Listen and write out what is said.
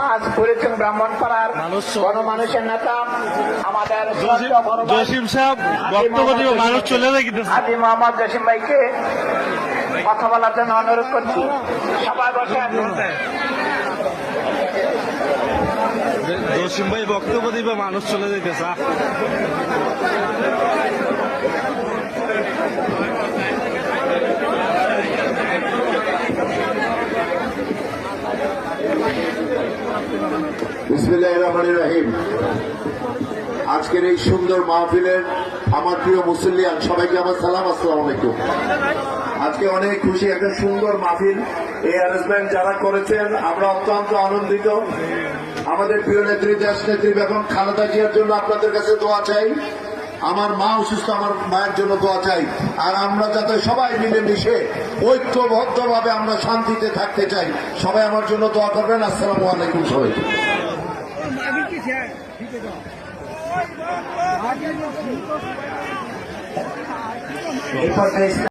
সমাজ করেছেন ব্রাহ্মণপাড়ার গণমানুষের নেতা আমাদের জসিম সাহেব বক্তব্য দিবে, মানুষ চলে যায় কিন্তু হাজী মোহাম্মদ জসিম ভাইকে কথা বলার জন্য অনুরোধ করছি। সবাই বসে আছেন। জসিম ভাই বক্তব্য দিবে, মানুষ চলে যাইতেছে। বিসমিল্লাহির রহমানির রহিম। আজকের এই সুন্দর মাহফিলের আমার প্রিয় মুসল্লিয়ান সবাইকে আমার সালাম, আসসালামু আলাইকুম। আজকে অনেক খুশি, একটা সুন্দর মাহফিল এই অ্যারেঞ্জমেন্ট যারা করেছেন আমরা অত্যন্ত আনন্দিত। আমাদের প্রিয় নেত্রী, দেশ নেত্রী বেগম খালেদা জিয়ার জন্য আপনাদের কাছে দোয়া চাই। আমার মা অসুস্থ, আমার মায়ের জন্য দোয়া চাই। আর আমরা যাতে সবাই মিলেমিশে ঐক্যবদ্ধভাবে আমরা শান্তিতে থাকতে চাই, সবাই আমার জন্য দোয়া করবেন। আসসালামু আলাইকুম সবাইকে।